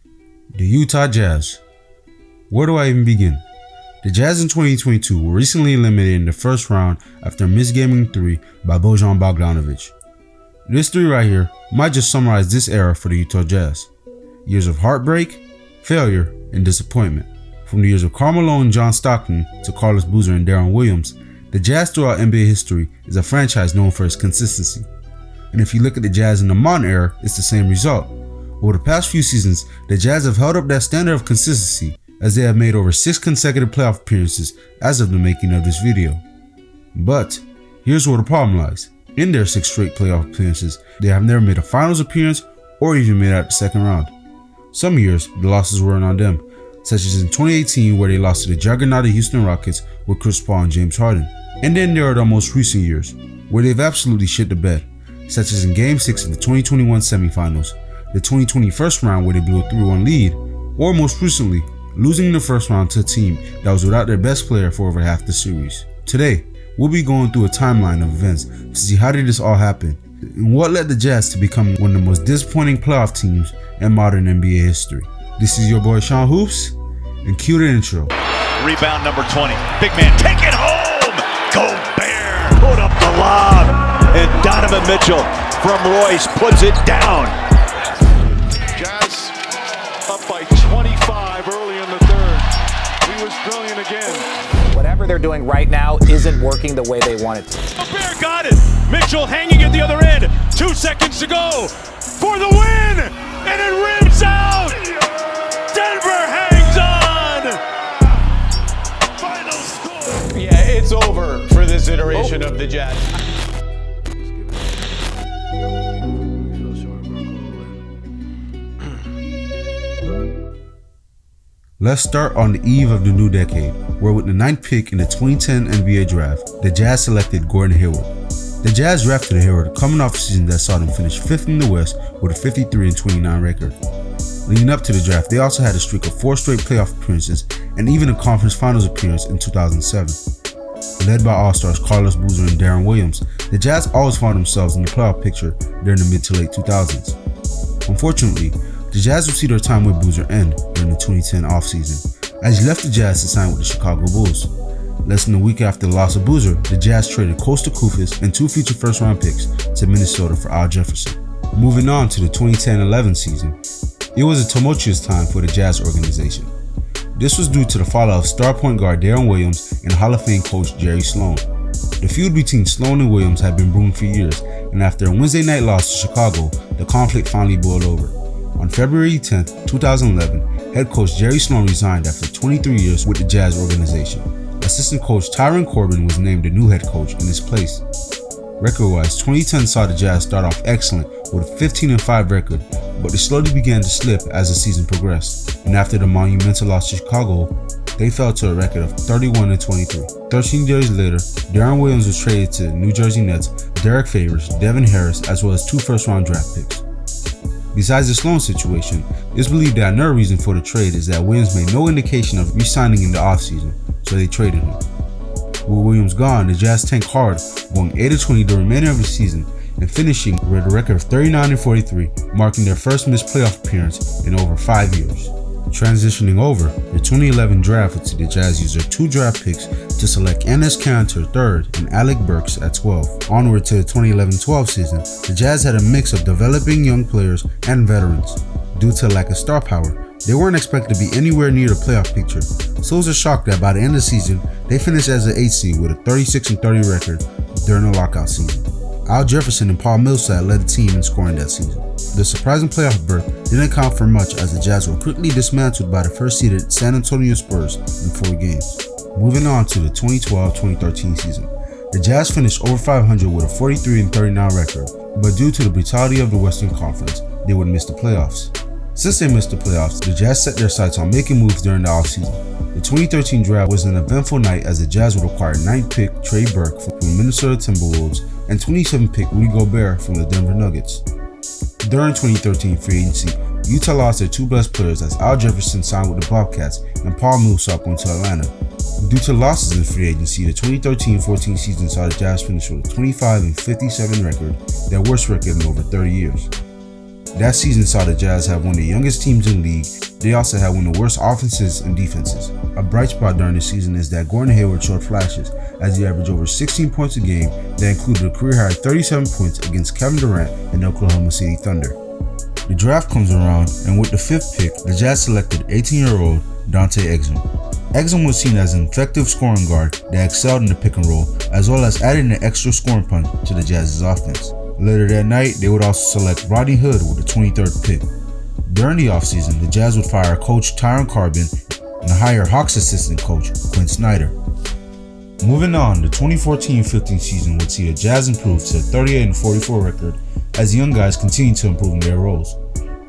The Utah Jazz. Where do I even begin? The Jazz in 2022 were recently eliminated in the first round after a missed Game 3 by Bojan Bogdanovic. This 3 right here might just summarize this era for the Utah Jazz. Years of heartbreak, failure, and disappointment. From the years of Karl Malone and John Stockton to Carlos Boozer and Deron Williams, the Jazz throughout NBA history is a franchise known for its consistency. And if you look at the Jazz in the modern era, it's the same result. Over the past few seasons, the Jazz have held up that standard of consistency as they have made over 6 consecutive playoff appearances as of the making of this video. But here's where the problem lies. In their 6 straight playoff appearances, they have never made a finals appearance or even made it out the second round. Some years, the losses weren't on them, such as in 2018 where they lost to the juggernaut Houston Rockets with Chris Paul and James Harden. And then there are the most recent years, where they've absolutely shit the bed, such as in Game 6 of the 2021 semifinals, the 2020 first round where they blew a 3-1 lead, or most recently, losing in the first round to a team that was without their best player for over half the series. Today, we'll be going through a timeline of events to see how did this all happen, and what led the Jazz to become one of the most disappointing playoff teams in modern NBA history. This is your boy Sean Hoops, and cue the intro. Rebound number 20. Big man, take it home! Gobert put up the lob, and Donovan Mitchell from Royce puts it down. Jazz up by 25 early in the third. He was brilliant again. Whatever they're doing right now isn't working the way they want it to. Gobert got it! Mitchell hanging at the other end. 2 seconds to go for the win! And it rims out! Denver hangs on! Final score! Yeah, it's over for this iteration of the Jazz. Let's start on the eve of the new decade, where with the 9th pick in the 2010 NBA draft, the Jazz selected Gordon Hayward. The Jazz drafted Hayward coming off a season that saw them finish 5th in the West with a 53-29 record. Leading up to the draft, they also had a streak of 4 straight playoff appearances and even a conference finals appearance in 2007. Led by All-Stars Carlos Boozer and Deron Williams, the Jazz always found themselves in the playoff picture during the mid to late 2000s. Unfortunately, the Jazz would see their time with Boozer end during the 2010 offseason, as he left the Jazz to sign with the Chicago Bulls. Less than a week after the loss of Boozer, the Jazz traded Kosta Koufos and 2 future first-round picks to Minnesota for Al Jefferson. Moving on to the 2010-11 season, it was a tumultuous time for the Jazz organization. This was due to the fallout of star point guard Deron Williams and Hall of Fame coach Jerry Sloan. The feud between Sloan and Williams had been brewing for years, and after a Wednesday night loss to Chicago, the conflict finally boiled over. On February 10, 2011, head coach Jerry Sloan resigned after 23 years with the Jazz organization. Assistant coach Tyron Corbin was named the new head coach in his place. Record-wise, 2010 saw the Jazz start off excellent with a 15-5 record, but they slowly began to slip as the season progressed, and after the monumental loss to Chicago, they fell to a record of 31-23. 13 days later, Deron Williams was traded to the New Jersey Nets, Derek Favors, Devin Harris, as well as 2 first-round draft picks. Besides the Sloan situation, it's believed that another reason for the trade is that Williams made no indication of re-signing in the offseason, so they traded him. With Williams gone, the Jazz tanked hard, going 8-20 the remainder of the season and finishing with a record of 39-43, marking their first missed playoff appearance in over 5 years. Transitioning over, the 2011 draft to the Jazz used their 2 draft picks to select Enes Kanter 3rd and Alec Burks at 12. Onward to the 2011-12 season, the Jazz had a mix of developing young players and veterans. Due to lack of star power, they weren't expected to be anywhere near the playoff picture, so it was a shock that by the end of the season, they finished as an 8th seed with a 36-30 record during the lockout season. Al Jefferson and Paul Millsap led the team in scoring that season. The surprising playoff berth didn't account for much as the Jazz were quickly dismantled by the first-seeded San Antonio Spurs in 4 games. Moving on to the 2012-2013 season, the Jazz finished over 500 with a 43-39 record, but due to the brutality of the Western Conference, they would miss the playoffs. Since they missed the playoffs, the Jazz set their sights on making moves during the offseason. The 2013 draft was an eventful night as the Jazz would acquire 9th pick Trey Burke from the Minnesota Timberwolves and 27th pick Rudy Gobert from the Denver Nuggets. During 2013 free agency, Utah lost their 2 best players as Al Jefferson signed with the Bobcats and Paul Millsap went to Atlanta. Due to losses in free agency, the 2013-14 season saw the Jazz finish with a 25-57 record, their worst record in over 30 years. That season saw the Jazz have one of the youngest teams in the league. They also had one of the worst offenses and defenses. A bright spot during the season is that Gordon Hayward showed flashes as he averaged over 16 points a game. That included a career-high 37 points against Kevin Durant and the Oklahoma City Thunder. The draft comes around, and with the 5th pick, the Jazz selected 18-year-old Dante Exum. Exum was seen as an effective scoring guard that excelled in the pick and roll, as well as adding an extra scoring punch to the Jazz's offense. Later that night, they would also select Rodney Hood with the 23rd pick. During the offseason, the Jazz would fire coach Tyron Carbon and hire Hawks assistant coach Quinn Snyder. Moving on, the 2014-15 season would see the Jazz improve to a 38-44 record as the young guys continued to improve in their roles.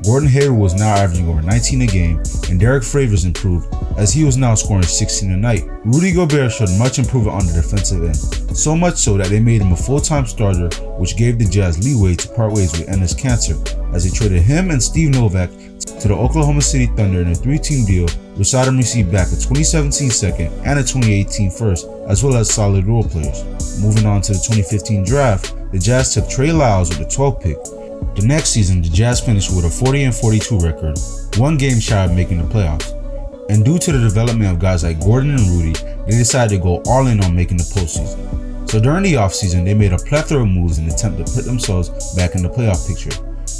Gordon Hayward was now averaging over 19 a game, and Derek Favors improved as he was now scoring 16 a night. Rudy Gobert showed much improvement on the defensive end, so much so that they made him a full-time starter, which gave the Jazz leeway to part ways with Enes Kanter, as they traded him and Steve Novak to the Oklahoma City Thunder in a 3-team deal, which saw them receive back a 2017 second and a 2018 first, as well as solid role players. Moving on to the 2015 draft, the Jazz took Trey Lyles with the 12th pick. The next season, the Jazz finished with a 40-42 record, one game shy of making the playoffs. And due to the development of guys like Gordon and Rudy, they decided to go all in on making the postseason. So during the offseason, they made a plethora of moves in an attempt to put themselves back in the playoff picture.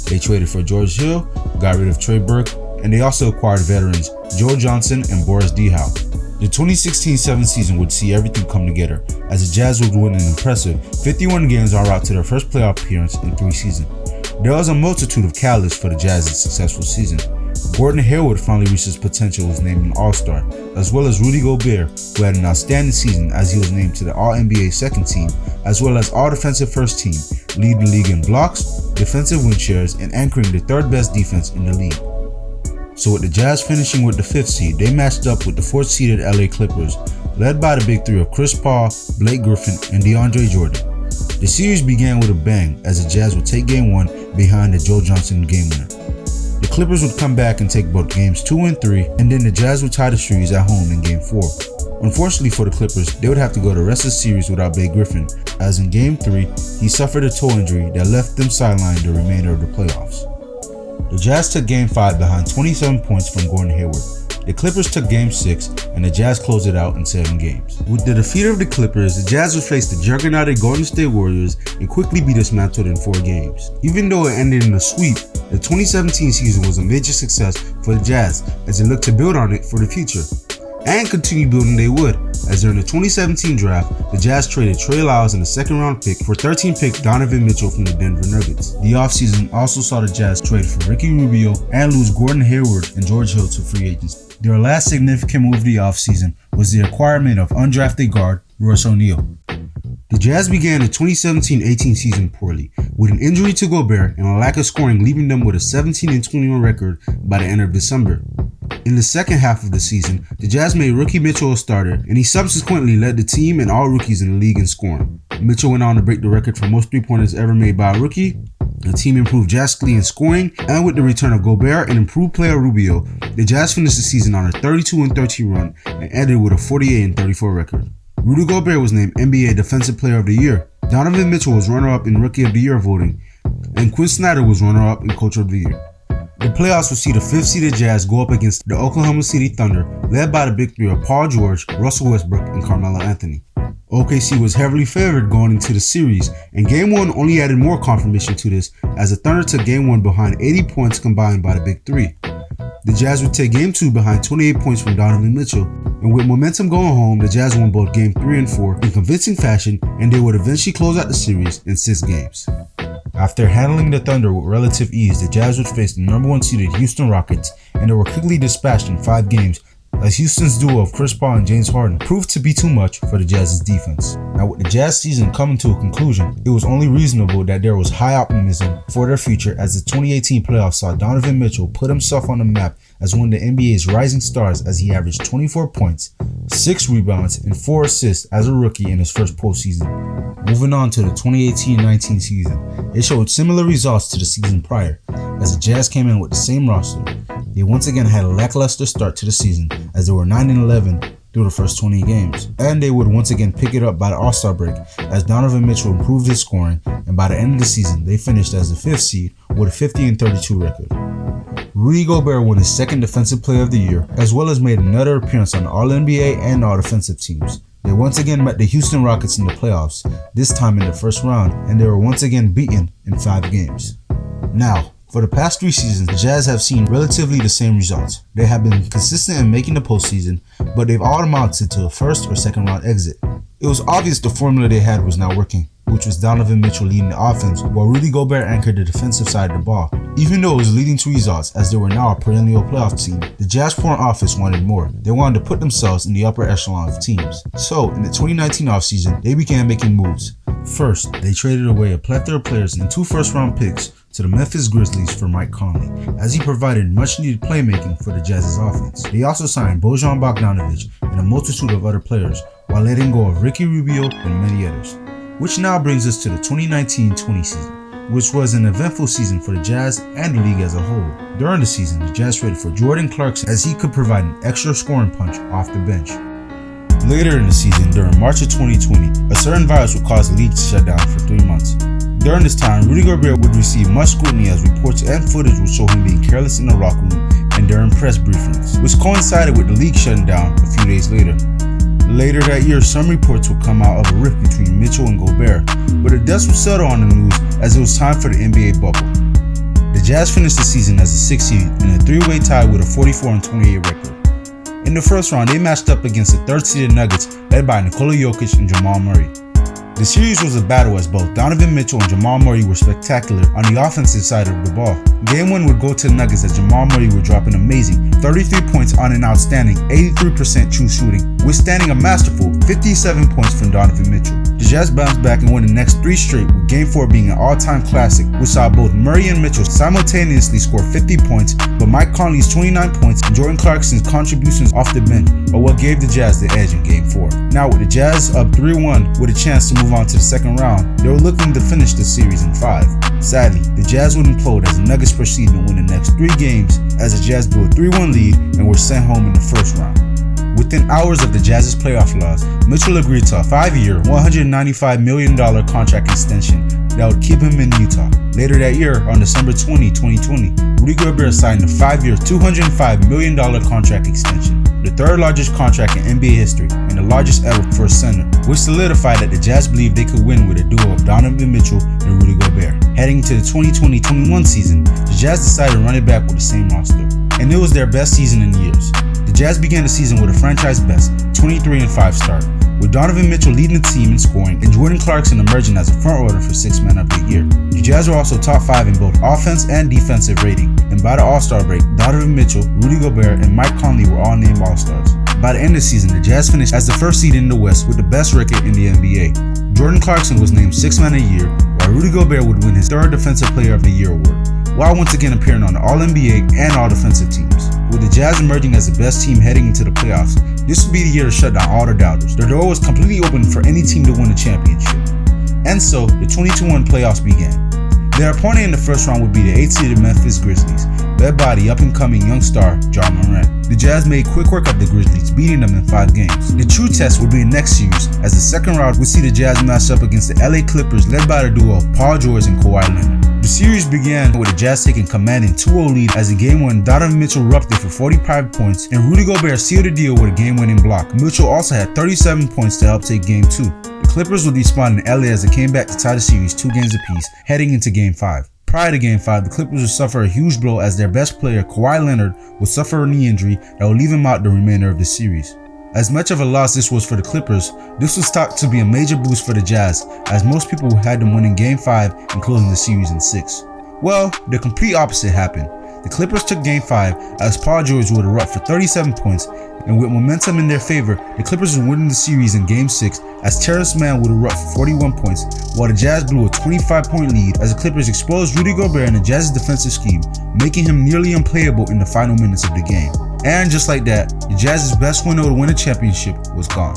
They traded for George Hill, got rid of Trey Burke, and they also acquired veterans Joe Johnson and Boris Diaw. The 2016-17 season would see everything come together, as the Jazz would win an impressive 51 games en route to their first playoff appearance in 3 seasons. There was a multitude of catalysts for the Jazz's successful season. Gordon Hayward finally reached his potential and was named an All-Star, as well as Rudy Gobert, who had an outstanding season as he was named to the All-NBA second team, as well as All-Defensive first team, leading the league in blocks, defensive win shares, and anchoring the 3rd best defense in the league. So with the Jazz finishing with the 5th seed, they matched up with the 4th-seeded LA Clippers, led by the big three of Chris Paul, Blake Griffin, and DeAndre Jordan. The series began with a bang as the Jazz would take Game 1 behind the Joe Johnson game winner. The Clippers would come back and take both Games 2 and 3, and then the Jazz would tie the series at home in Game 4. Unfortunately for the Clippers, they would have to go the rest of the series without Blake Griffin, as in Game 3, he suffered a toe injury that left them sidelined the remainder of the playoffs. The Jazz took Game 5 behind 27 points from Gordon Hayward. The Clippers took Game 6, and the Jazz closed it out in 7 games. With the defeat of the Clippers, the Jazz would face the juggernauted Golden State Warriors and quickly be dismantled in 4 games. Even though it ended in a sweep, the 2017 season was a major success for the Jazz as they looked to build on it for the future. And continue building they would, as during the 2017 draft, the Jazz traded Trey Lyles in the 2nd round pick for 13th pick Donovan Mitchell from the Denver Nuggets. The offseason also saw the Jazz trade for Ricky Rubio and lose Gordon Hayward and George Hill to free agency. Their last significant move of the offseason was the acquirement of undrafted guard Royce O'Neal. The Jazz began the 2017-18 season poorly, with an injury to Gobert and a lack of scoring leaving them with a 17-21 record by the end of December. In the second half of the season, the Jazz made Ricky Mitchell a starter, and he subsequently led the team and all rookies in the league in scoring. Mitchell went on to break the record for most three-pointers ever made by a rookie. The team improved drastically in scoring, and with the return of Gobert and improved player Rubio, the Jazz finished the season on a 32-13 run and ended with a 48-34 record. Rudy Gobert was named NBA Defensive Player of the Year. Donovan Mitchell was runner-up in Rookie of the Year voting, and Quinn Snyder was runner-up in Coach of the Year. The playoffs will see the 5th-seeded Jazz go up against the Oklahoma City Thunder, led by the big three of Paul George, Russell Westbrook, and Carmelo Anthony. OKC was heavily favored going into the series, and Game 1 only added more confirmation to this as the Thunder took Game 1 behind 80 points combined by the big three. The Jazz would take Game 2 behind 28 points from Donovan Mitchell, and with momentum going home, the Jazz won both Game 3 and 4 in convincing fashion, and they would eventually close out the series in 6 games. After handling the Thunder with relative ease, the Jazz would face the number 1 seeded Houston Rockets, and they were quickly dispatched in 5 games as Houston's duo of Chris Paul and James Harden proved to be too much for the Jazz's defense. Now with the Jazz season coming to a conclusion, it was only reasonable that there was high optimism for their future as the 2018 playoffs saw Donovan Mitchell put himself on the map as one of the NBA's rising stars as he averaged 24 points, 6 rebounds, and 4 assists as a rookie in his first postseason. Moving on to the 2018-19 season, it showed similar results to the season prior, as the Jazz came in with the same roster. They once again had a lackluster start to the season, as they were 9-11 through the first 20 games, and they would once again pick it up by the All-Star break as Donovan Mitchell improved his scoring, and by the end of the season, they finished as the 5th seed with a 50-32 record. Rudy Gobert won his second Defensive Player of the Year, as well as made another appearance on the All-NBA and All-Defensive teams. They once again met the Houston Rockets in the playoffs, this time in the first round, and they were once again beaten in 5 games. Now, for the past 3 seasons, the Jazz have seen relatively the same results. They have been consistent in making the postseason, but they've all amounted to a first or second round exit. It was obvious the formula they had was not working, which was Donovan Mitchell leading the offense while Rudy Gobert anchored the defensive side of the ball. Even though it was leading to results as they were now a perennial playoff team, the Jazz front office wanted more. They wanted to put themselves in the upper echelon of teams. So, in the 2019 offseason, they began making moves. First, they traded away a plethora of players and 2 first-round picks to the Memphis Grizzlies for Mike Conley, as he provided much-needed playmaking for the Jazz's offense. They also signed Bojan Bogdanovic and a multitude of other players, while letting go of Ricky Rubio and many others. Which now brings us to the 2019-20 season, which was an eventful season for the Jazz and the league as a whole. During the season, the Jazz traded for Jordan Clarkson as he could provide an extra scoring punch off the bench. Later in the season, during March of 2020, a certain virus would cause the league to shut down for 3 months. During this time, Rudy Gobert would receive much scrutiny as reports and footage would show him being careless in the locker room and during press briefings, which coincided with the league shutting down a few days later. Later that year, some reports would come out of a rift between Mitchell and Gobert, but the dust would settle on the news as it was time for the NBA bubble. The Jazz finished the season as a 6th seed in a 3-way tie with a 44-28 record. In the first round, they matched up against the 3rd-seeded Nuggets led by Nikola Jokic and Jamal Murray. The series was a battle as both Donovan Mitchell and Jamal Murray were spectacular on the offensive side of the ball. Game 1 would go to the Nuggets as Jamal Murray would drop an amazing 33 points on an outstanding 83% true shooting, withstanding a masterful 57 points from Donovan Mitchell. The Jazz bounced back and won the next 3 straight, with Game 4 being an all-time classic, which saw both Murray and Mitchell simultaneously score 50 points, but Mike Conley's 29 points and Jordan Clarkson's contributions off the bench are what gave the Jazz the edge in Game 4. Now with the Jazz up 3-1 with a chance to move on to the second round, they were looking to finish the series in 5. Sadly, the Jazz would implode as the Nuggets proceeded to win the next 3 games as the Jazz blew a 3-1 lead and were sent home in the first round. Within hours of the Jazz's playoff loss, Mitchell agreed to a 5-year, $195 million contract extension that would keep him in Utah. Later that year, on December 20, 2020, Rudy Gobert signed a 5-year, $205 million contract extension, the 3rd largest contract in NBA history and the largest ever for a center, which solidified that the Jazz believed they could win with a duo of Donovan Mitchell and Rudy Gobert. Heading into the 2020-21 season, the Jazz decided to run it back with the same roster, and it was their best season in years. The Jazz began the season with a franchise best 23-5 start, with Donovan Mitchell leading the team in scoring and Jordan Clarkson emerging as a front-runner for 6th Man of the Year. The Jazz were also top 5 in both offense and defensive rating, and by the All-Star break, Donovan Mitchell, Rudy Gobert, and Mike Conley were all named All-Stars. By the end of the season, the Jazz finished as the 1st seed in the West with the best record in the NBA. Jordan Clarkson was named 6th Man of the Year, while Rudy Gobert would win his 3rd Defensive Player of the Year award, while once again appearing on the All-NBA and All-Defensive teams. With the Jazz emerging as the best team heading into the playoffs, this would be the year to shut down all the doubters. The door was completely open for any team to win the championship. And so, the 22-1 playoffs began. Their opponent in the first round would be the 8th-seeded Memphis Grizzlies, led by the up-and-coming young star, Ja Morant. The Jazz made quick work of the Grizzlies, beating them in 5 games. The true test would be the next series, as the second round would see the Jazz match up against the LA Clippers, led by the duo of Paul George and Kawhi Leonard. The series began with the Jazz taking command in 2-0 lead as in Game 1, Donovan Mitchell erupted for 45 points and Rudy Gobert sealed the deal with a game-winning block. Mitchell also had 37 points to help take Game 2. The Clippers would respond in LA as they came back to tie the series 2 games apiece, heading into Game 5. Prior to Game 5, the Clippers would suffer a huge blow as their best player, Kawhi Leonard, would suffer a knee injury that would leave him out the remainder of the series. As much of a loss this was for the Clippers, this was thought to be a major boost for the Jazz, as most people had them winning Game 5 and closing the series in 6. Well, the complete opposite happened. The Clippers took Game 5 as Paul George would erupt for 37 points, and with momentum in their favor, the Clippers would win the series in Game 6 as Terrence Mann would erupt for 41 points, while the Jazz blew a 25-point lead as the Clippers exposed Rudy Gobert in the Jazz's defensive scheme, making him nearly unplayable in the final minutes of the game. And just like that, the Jazz's best window to win a championship was gone.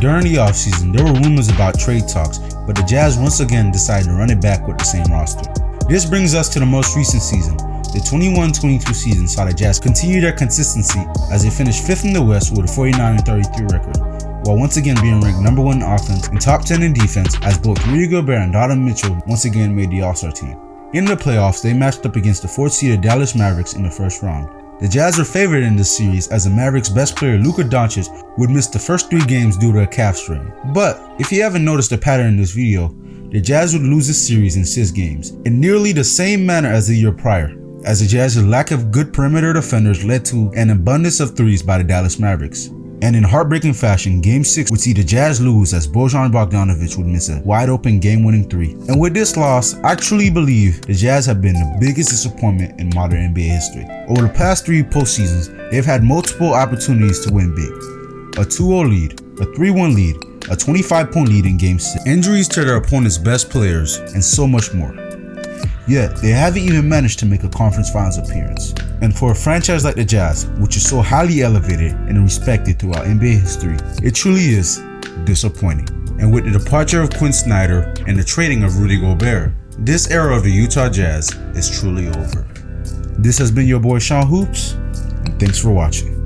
During the offseason, there were rumors about trade talks, but the Jazz once again decided to run it back with the same roster. This brings us to the most recent season. The 21-22 season saw the Jazz continue their consistency as they finished 5th in the West with a 49-33 record, while once again being ranked number 1 in offense and top 10 in defense as both Rudy Gobert and Donovan Mitchell once again made the All-Star team. In the playoffs, they matched up against the 4th-seeded Dallas Mavericks in the first round. The Jazz were favored in this series as the Mavericks' best player Luka Doncic would miss the first 3 games due to a calf strain. But if you haven't noticed a pattern in this video, the Jazz would lose this series in 6 games, in nearly the same manner as the year prior, as the Jazz's lack of good perimeter defenders led to an abundance of threes by the Dallas Mavericks. And in heartbreaking fashion, Game 6 would see the Jazz lose as Bojan Bogdanovic would miss a wide-open game-winning 3. And with this loss, I truly believe the Jazz have been the biggest disappointment in modern NBA history. Over the past 3 postseasons, they've had multiple opportunities to win big. A 2-0 lead, a 3-1 lead, a 25-point lead in Game 6, injuries to their opponent's best players, and so much more. Yet, they haven't even managed to make a conference finals appearance. And for a franchise like the Jazz, which is so highly elevated and respected throughout NBA history, it truly is disappointing. And with the departure of Quinn Snyder and the trading of Rudy Gobert, this era of the Utah Jazz is truly over. This has been your boy Sean Hoops, and thanks for watching.